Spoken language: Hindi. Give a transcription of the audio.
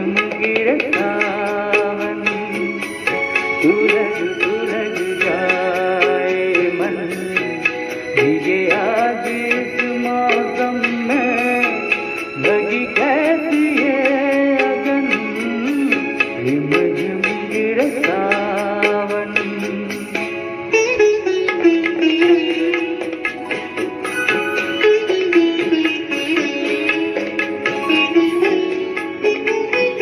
झिम गिरे सावन, सुलग सुलग जाए मन, भीगे आज इस मौसम में, लगी कैसी है अगन,